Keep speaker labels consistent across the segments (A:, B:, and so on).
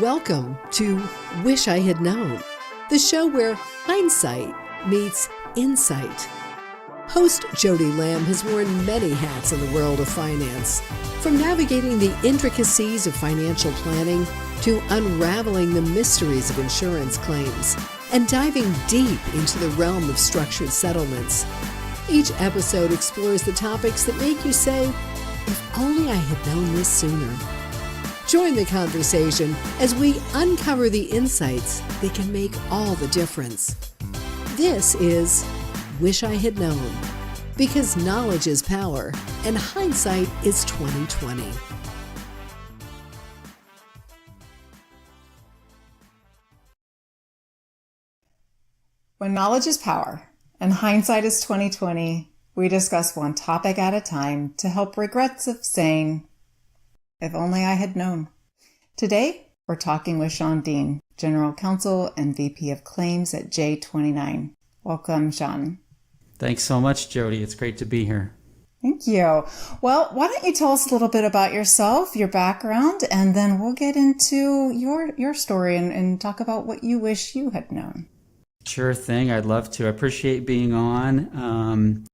A: Welcome to Wish I Had Known, the show where hindsight meets insight. Host Jodie Lamb has worn many hats in the world of finance, from navigating the intricacies of financial planning to unraveling the mysteries of insurance claims and diving deep into the realm of structured settlements. Each episode explores the topics that make you say, if only I had known this sooner. Join the conversation as we uncover the insights that can make all the difference. This is Wish I Had Known, because knowledge is power and hindsight is 20/20.
B: When knowledge is power and hindsight is 20/20, we discuss one topic at a time to help regrets of saying, if only I had known. Today, we're talking with Shawn Deane, General Counsel and VP of Claims at J29. Welcome, Shawn.
C: Thanks so much, Jodie. It's great to be here.
B: Thank you. Well, why don't you tell us a little bit about yourself, your background, and then we'll get into your story and talk about what you wish you had known.
C: Sure thing. I'd love to. I appreciate being on.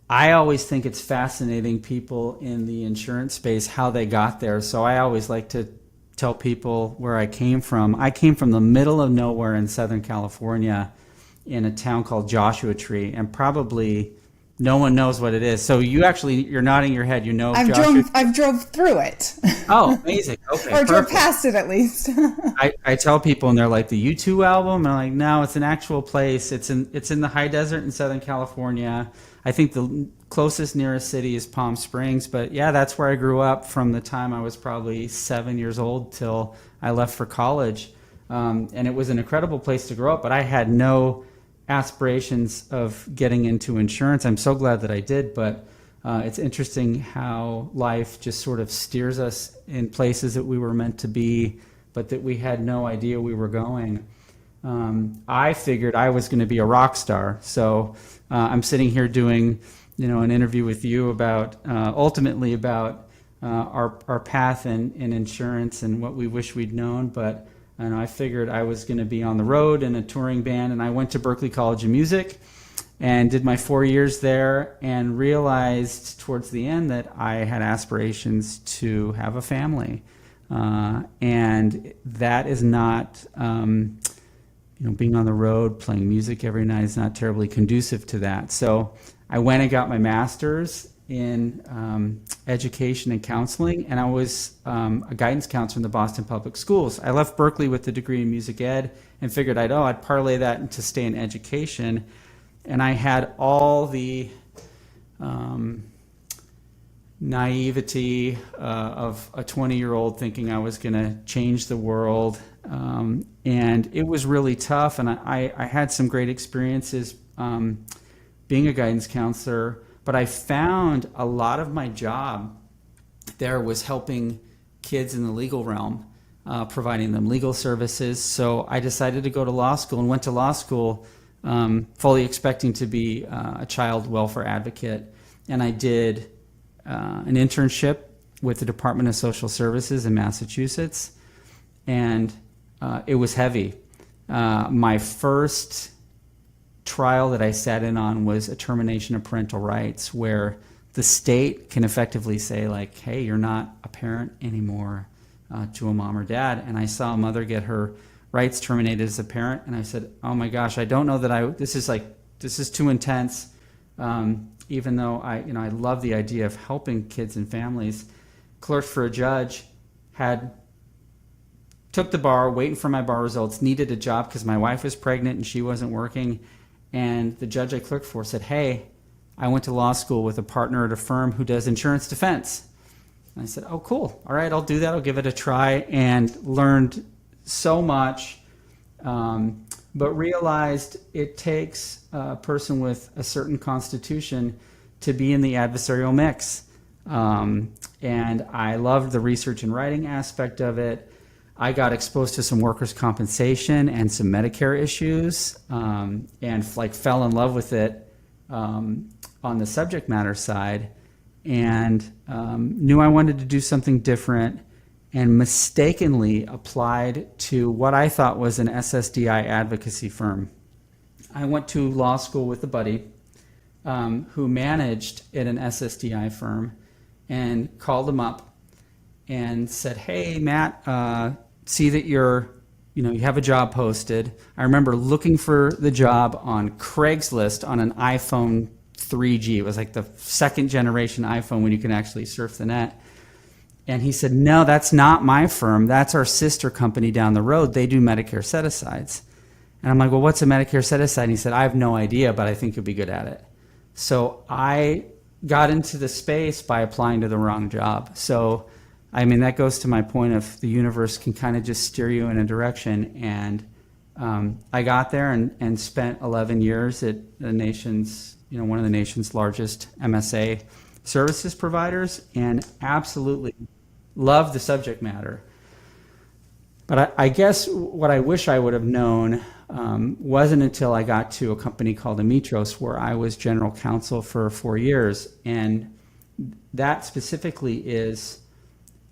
C: I always think it's fascinating, people in the insurance space, how they got there. So I always like to tell people where I came from. I came from the middle of nowhere in Southern California in a town called Joshua Tree, and probably no one knows what it is. So you're nodding your head. You know,
B: I've drove through it.
C: Oh, amazing. Okay.
B: Or drove past it at least.
C: I tell people, and they're like, the U2 album? And I'm like, no, it's an actual place. It's in the high desert in Southern California. I think the closest nearest city is Palm Springs, but yeah, that's where I grew up from the time I was probably 7 years old till I left for college. And it was an incredible place to grow up, but I had no aspirations of getting into insurance. I'm so glad that I did, but it's interesting how life just sort of steers us in places that we were meant to be, but that we had no idea we were going. I figured I was going to be a rock star, so I'm sitting here doing, an interview with you about ultimately about our path in insurance and what we wish we'd known. But I figured I was going to be on the road in a touring band, and I went to Berklee College of Music and did my 4 years there, and realized towards the end that I had aspirations to have a family, and that is not. Being on the road, playing music every night is not terribly conducive to that. So I went and got my master's in education and counseling, and I was a guidance counselor in the Boston Public Schools. I left Berklee with a degree in music ed and figured I'd parlay that into stay in education. And I had all the naivety of a 20-year-old thinking I was going to change the world. And it was really tough, and I had some great experiences being a guidance counselor, but I found a lot of my job there was helping kids in the legal realm, providing them legal services. So I decided to go to law school and went to law school fully expecting to be a child welfare advocate. And I did an internship with the Department of Social Services in Massachusetts, and it was heavy. My first trial that I sat in on was a termination of parental rights, where the state can effectively say, like, hey, you're not a parent anymore to a mom or dad. And I saw a mother get her rights terminated as a parent, and I said, oh my gosh, I don't know that this is too intense. Even though I love the idea of helping kids and families. Clerked for a judge, took the bar, waiting for my bar results, needed a job because my wife was pregnant and she wasn't working. And the judge I clerked for said, hey, I went to law school with a partner at a firm who does insurance defense. And I said, oh, cool. All right, I'll do that. I'll give it a try. And learned so much, but realized it takes a person with a certain constitution to be in the adversarial mix. And I loved the research and writing aspect of it. I got exposed to some workers' compensation and some Medicare issues, and fell in love with it on the subject matter side, and knew I wanted to do something different. and mistakenly applied to what I thought was an SSDI advocacy firm. I went to law school with a buddy who managed at an SSDI firm, and called him up and said, "Hey, Matt, see that you have a job posted." I remember looking for the job on Craigslist on an iPhone 3G. It was like the second generation iPhone when you can actually surf the net. And he said, "No, that's not my firm. That's our sister company down the road. They do Medicare set-asides." And I'm like, "Well, what's a Medicare set-aside?" And he said, "I have no idea, but I think you'll be good at it." So I got into the space by applying to the wrong job. So, I mean, that goes to my point of the universe can kind of just steer you in a direction. And I got there and spent 11 years at the nation's, one of the nation's largest MSA services providers, and absolutely loved the subject matter. But I guess what I wish I would have known wasn't until I got to a company called Amitros, where I was general counsel for 4 years. And that specifically is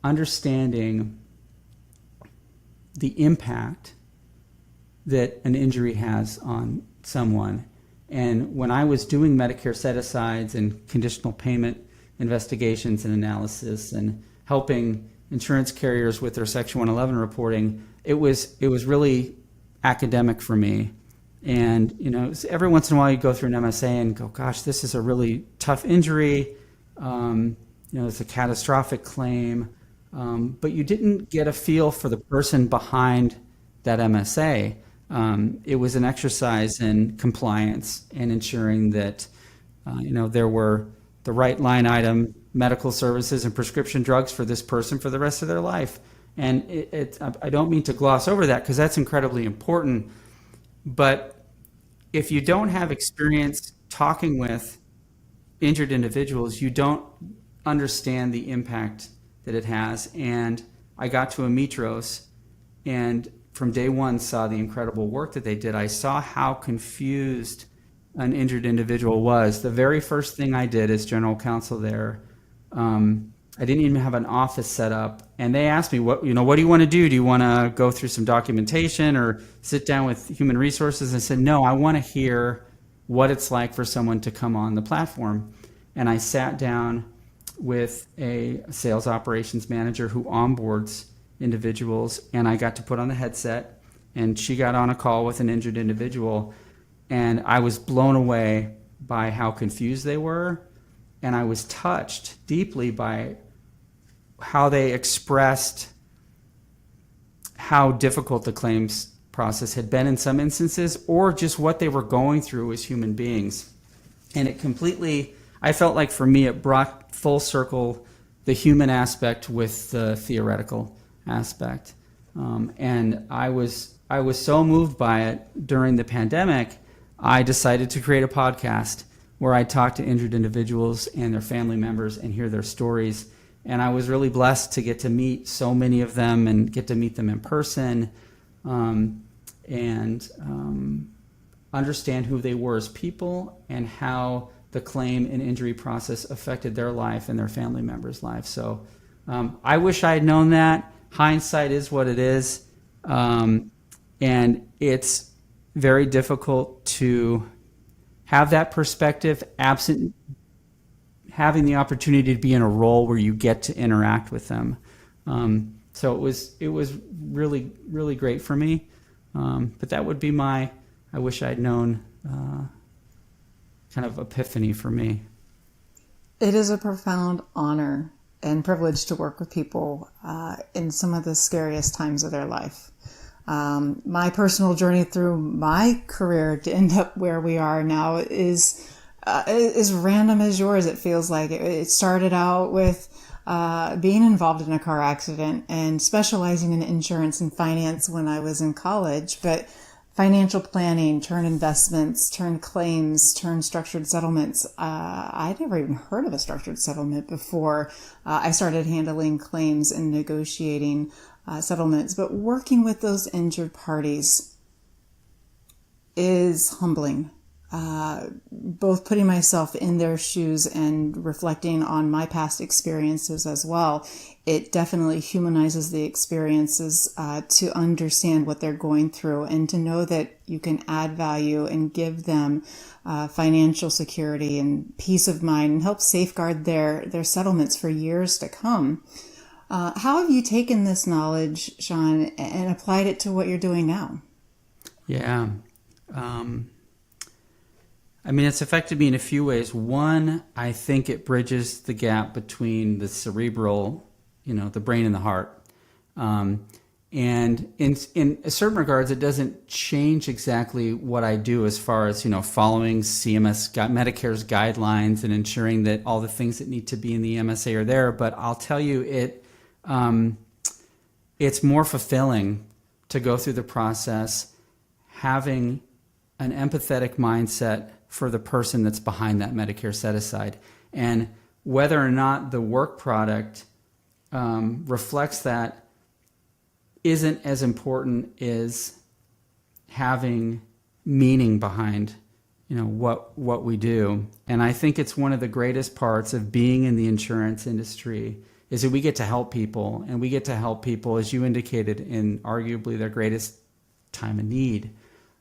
C: understanding the impact that an injury has on someone. And when I was doing Medicare set-asides and conditional payment investigations and analysis and helping insurance carriers with their Section 111 reporting, it was really academic for me. And every once in a while you go through an MSA and go, "Gosh, this is a really tough injury. It's a catastrophic claim," but you didn't get a feel for the person behind that MSA. It was an exercise in compliance and ensuring that there were the right line item medical services and prescription drugs for this person for the rest of their life. And I don't mean to gloss over that, because that's incredibly important. But if you don't have experience talking with injured individuals, you don't understand the impact that it has. And I got to Amitros, and from day one saw the incredible work that they did. I saw how confused an injured individual was. The very first thing I did as general counsel there, I didn't even have an office set up, and they asked me, what do you want to do? Do you want to go through some documentation or sit down with human resources? I said, "No, I want to hear what it's like for someone to come on the platform." And I sat down with a sales operations manager who onboards individuals, and I got to put on the headset, and she got on a call with an injured individual, and I was blown away by how confused they were, and I was touched deeply by how they expressed how difficult the claims process had been in some instances, or just what they were going through as human beings. And it completely, I felt like for me, it brought full circle the human aspect with the theoretical aspect. And I was so moved by it during the pandemic, I decided to create a podcast where I talk to injured individuals and their family members and hear their stories. And I was really blessed to get to meet so many of them and get to meet them in person, and understand who they were as people and how the claim and injury process affected their life and their family members' lives. So I wish I had known that. Hindsight is what it is. And it's very difficult to have that perspective absent having the opportunity to be in a role where you get to interact with them. So it was really, really great for me. But that would be my, I wish I'd known, kind of epiphany for me.
B: It is a profound honor and privilege to work with people in some of the scariest times of their life. My personal journey through my career to end up where we are now is random as yours. It feels like it started out with being involved in a car accident and specializing in insurance and finance when I was in college, but financial planning turned investments, turned claims, turned structured settlements. I'd never even heard of a structured settlement before I started handling claims and negotiating settlements. But working with those injured parties is humbling. both putting myself in their shoes and reflecting on my past experiences as well, it definitely humanizes the experiences to understand what they're going through and to know that you can add value and give them financial security and peace of mind and help safeguard their settlements for years to come. How have you taken this knowledge, Shawn, and applied it to what you're doing now?
C: Yeah. I mean, it's affected me in a few ways. One, I think it bridges the gap between the cerebral, the brain and the heart. And in certain regards, it doesn't change exactly what I do as far as, following Medicare's guidelines and ensuring that all the things that need to be in the MSA are there. But I'll tell you, it's more fulfilling to go through the process having an empathetic mindset for the person that's behind that Medicare set aside. And whether or not the work product reflects that isn't as important as having meaning behind what we do. And I think it's one of the greatest parts of being in the insurance industry is that we get to help people, and we get to help people, as you indicated, in arguably their greatest time of need.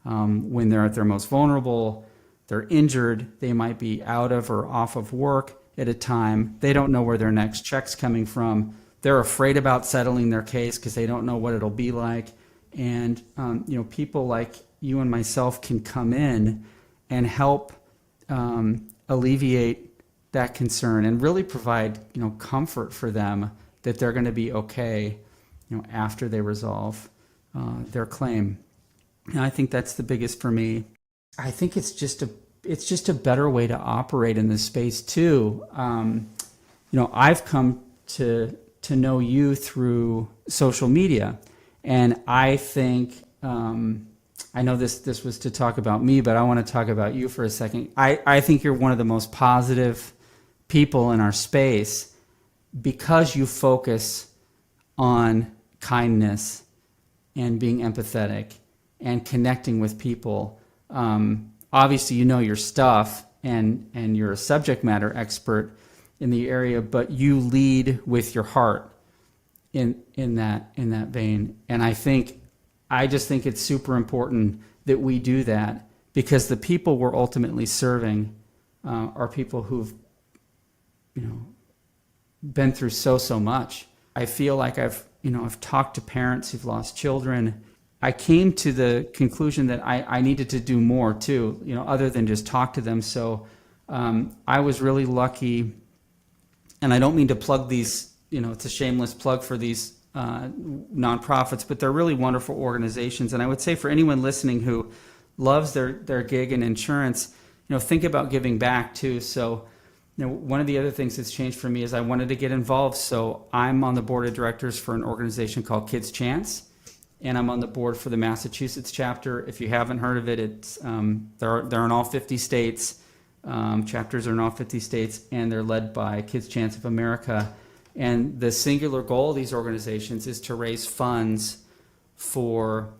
C: When they're at their most vulnerable, they're injured, they might be out of or off of work at a time. They don't know where their next check's coming from. They're afraid about settling their case because they don't know what it'll be like. And people like you and myself can come in and help alleviate that concern and really provide comfort for them that they're going to be okay after they resolve their claim. And I think that's the biggest for me. I think it's just a better way to operate in this space too. I've come to know you through social media, and I think I know this was to talk about me, but I want to talk about you for a second. I think you're one of the most positive people in our space because you focus on kindness and being empathetic and connecting with people. Obviously, your stuff and you're a subject matter expert in the area, but you lead with your heart in that vein. And I just think it's super important that we do that because the people we're ultimately serving are people who've been through so much. I feel like I've talked to parents who've lost children. I came to the conclusion that I needed to do more too, other than just talk to them. So I was really lucky, and I don't mean to plug these, it's a shameless plug for these nonprofits, but they're really wonderful organizations. And I would say for anyone listening who loves their gig in insurance, think about giving back too. So one of the other things that's changed for me is I wanted to get involved. So I'm on the board of directors for an organization called Kids Chance. And I'm on the board for the Massachusetts chapter. If you haven't heard of it, it's they're in all 50 states. Chapters are in all 50 states, and they're led by Kids Chance of America. And the singular goal of these organizations is to raise funds for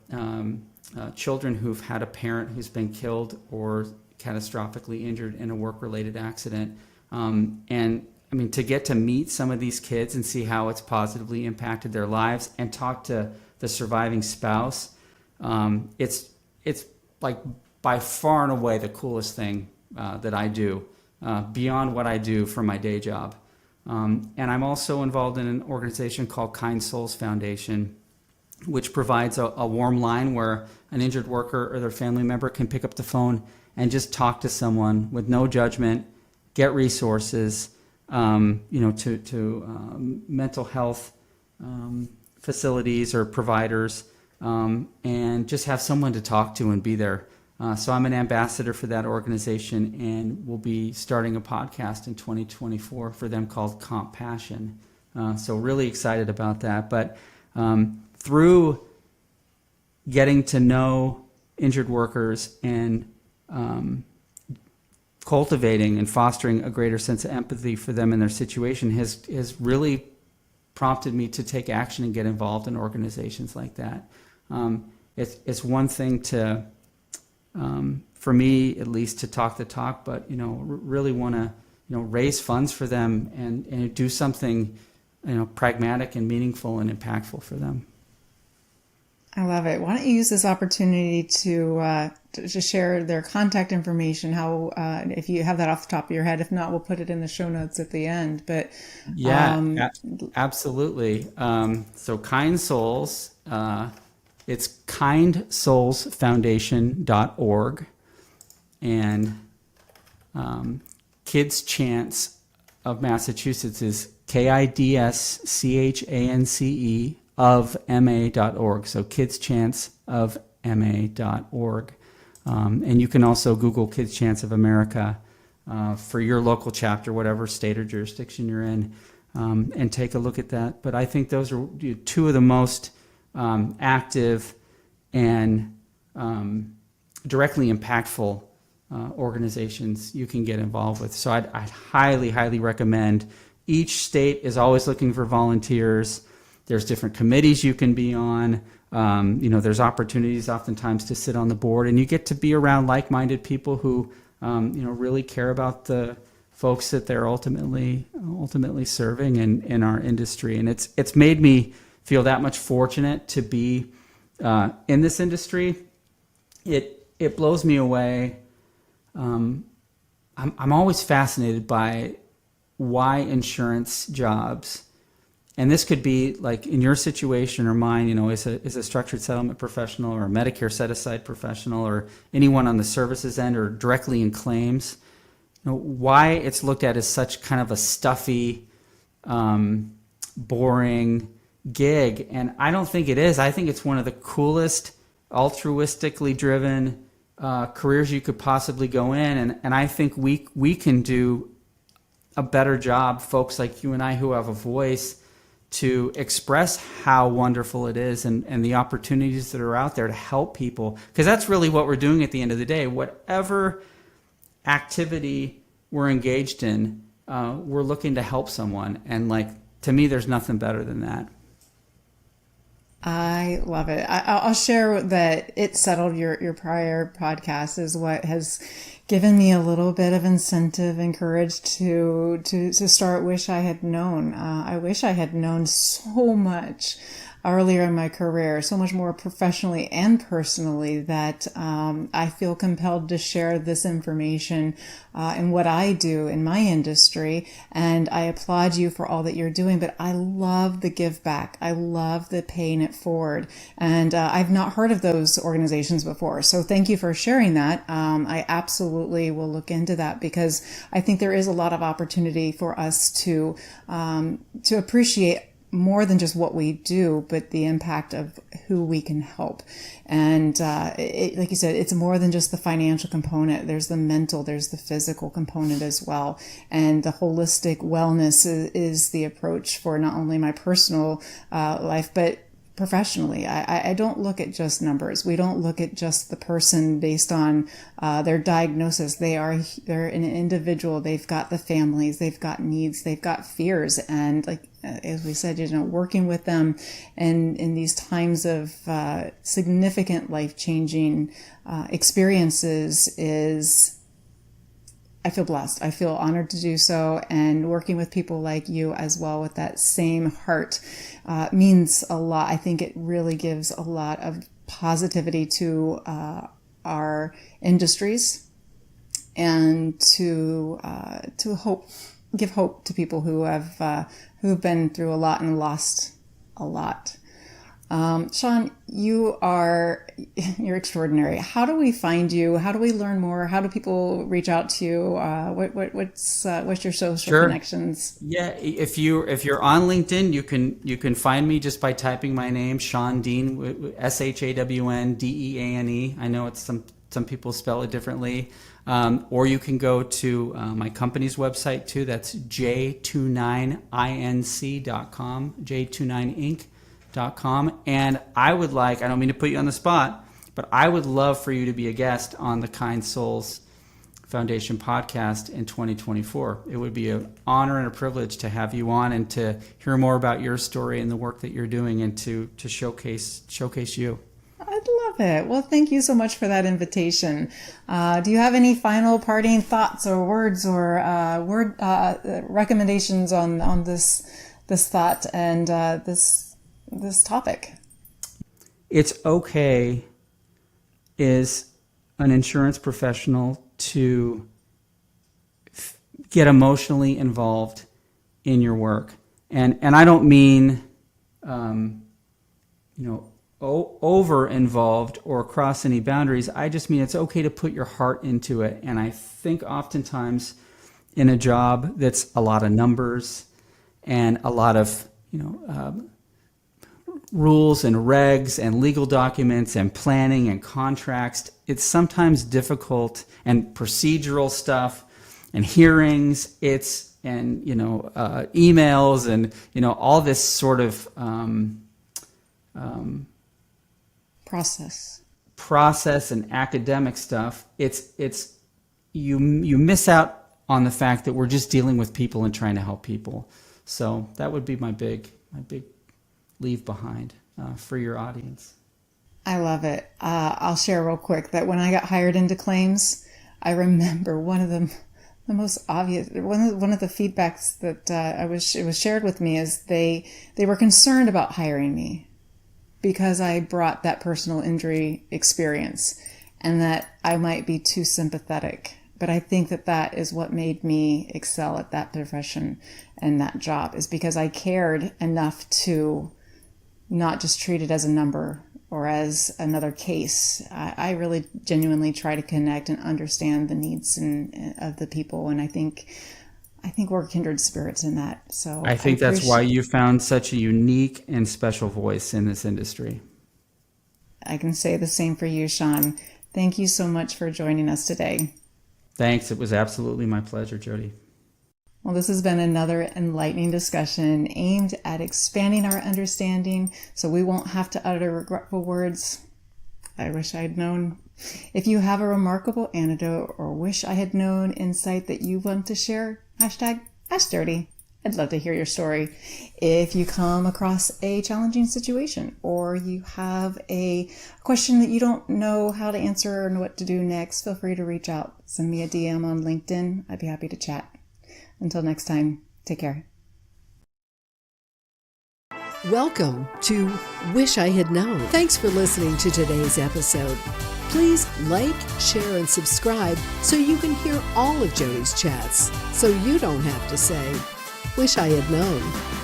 C: children who've had a parent who's been killed or catastrophically injured in a work-related accident. And I mean, to get to meet some of these kids and see how it's positively impacted their lives and talk to the surviving spouse, it's like by far and away the coolest thing that I do, beyond what I do for my day job. And I'm also involved in an organization called Kind Souls Foundation, which provides a warm line where an injured worker or their family member can pick up the phone and just talk to someone with no judgment, get resources, to mental health facilities or providers, and just have someone to talk to and be there. So I'm an ambassador for that organization, and we'll be starting a podcast in 2024 for them called Compassion. So really excited about that. But through getting to know injured workers and cultivating and fostering a greater sense of empathy for them and their situation has really prompted me to take action and get involved in organizations like that. It's one thing to for me at least, to talk the talk, but really want to raise funds for them and do something pragmatic and meaningful and impactful for them.
B: I love it. Why don't you use this opportunity to share their contact information? How, if you have that off the top of your head, if not, we'll put it in the show notes at the end. But
C: absolutely. So Kind Souls, it's kindsoulsfoundation.org, and Kids Chance of Massachusetts is KIDSCHANCE of ma.org. So Kids Chance of ma.org. And you can also Google Kids Chance of America for your local chapter, whatever state or jurisdiction you're in, and take a look at that. But I think those are two of the most active and directly impactful organizations you can get involved with. So I'd highly, highly recommend. Each state is always looking for volunteers. There's different committees you can be on. There's opportunities oftentimes to sit on the board, and you get to be around like-minded people who, really care about the folks that they're ultimately serving in our industry. And it's made me feel that much fortunate to be in this industry. It blows me away. I'm always fascinated by why insurance jobs, and this could be like in your situation or mine, as a structured settlement professional or a Medicare set-aside professional or anyone on the services end or directly in claims, why it's looked at as such kind of a stuffy, boring gig. And I don't think it is. I think it's one of the coolest, altruistically driven careers you could possibly go in. And I think we can do a better job, folks like you and I who have a voice, to express how wonderful it is and the opportunities that are out there to help people. Because that's really what we're doing at the end of the day. Whatever activity we're engaged in, we're looking to help someone. And to me, there's nothing better than that.
B: I love it. I'll share that It Settled, your prior podcast, is what has given me a little bit of incentive and courage to start Wish I Had Known. I wish I had known so much earlier in my career, so much more professionally and personally, that I feel compelled to share this information in what I do in my industry. And I applaud you for all that you're doing, but I love the give back. I love the paying it forward. And I've not heard of those organizations before. So thank you for sharing that. I absolutely will look into that, because I think there is a lot of opportunity for us to appreciate more than just what we do, but the impact of who we can help. And like you said, it's more than just the financial component. There's the mental, there's the physical component as well. And the holistic wellness is the approach for not only my personal life, but professionally. I don't look at just numbers. We don't look at just the person based on their diagnosis. They're an individual. They've got the families, they've got needs, they've got fears. And as we said, working with them and in these times of significant life-changing experiences I feel blessed. I feel honored to do so. And working with people like you as well with that same heart means a lot. I think it really gives a lot of positivity to our industries, and to give hope to people who've been through a lot and lost a lot. Shawn, you're extraordinary. How do we find you? How do we learn more? How do people reach out to you? What's your social connections?
C: Yeah, if you're on LinkedIn, you can find me just by typing my name, Shawn Deane, ShawnDeane. I know it's some people spell it differently. Or you can go to my company's website too. That's j29inc.com, j29inc.com. And I don't mean to put you on the spot, but I would love for you to be a guest on the Kind Souls Foundation podcast in 2024. It would be an honor and a privilege to have you on and to hear more about your story and the work that you're doing, and to showcase you.
B: I'd love it. Well, thank you so much for that invitation. Do you have any final parting thoughts or words or recommendations on this thought and this topic?
C: It's okay as an insurance professional to get emotionally involved in your work. And I don't mean, over involved or cross any boundaries. I just mean it's okay to put your heart into it. And I think oftentimes in a job that's a lot of numbers and a lot of, rules and regs and legal documents and planning and contracts, it's sometimes difficult, and procedural stuff and hearings, emails and, all this sort of process and academic stuff. You miss out on the fact that we're just dealing with people and trying to help people. So that would be my big leave behind for your audience.
B: I love it. I'll share real quick that when I got hired into claims, I remember one of the most obvious, one of the feedbacks that it was shared with me is they were concerned about hiring me because I brought that personal injury experience and that I might be too sympathetic. But I think that is what made me excel at that profession and that job, is because I cared enough to not just treat it as a number or as another case. I really genuinely try to connect and understand the needs of the people. And I think we're kindred spirits in that. So
C: I think that's why you found such a unique and special voice in this industry.
B: I can say the same for you, Shawn. Thank you so much for joining us today.
C: Thanks. It was absolutely my pleasure, Jodie.
B: Well, this has been another enlightening discussion aimed at expanding our understanding so we won't have to utter regretful words. I wish I'd known. If you have a remarkable anecdote or wish I had known insight that you want to share, #AskJodie. I'd love to hear your story. If you come across a challenging situation or you have a question that you don't know how to answer or know what to do next, feel free to reach out. Send me a DM on LinkedIn. I'd be happy to chat. Until next time, take care.
A: Welcome to Wish I Had Known. Thanks for listening to today's episode. Please like, share, and subscribe so you can hear all of Jodie's chats, so you don't have to say, "Wish I had known."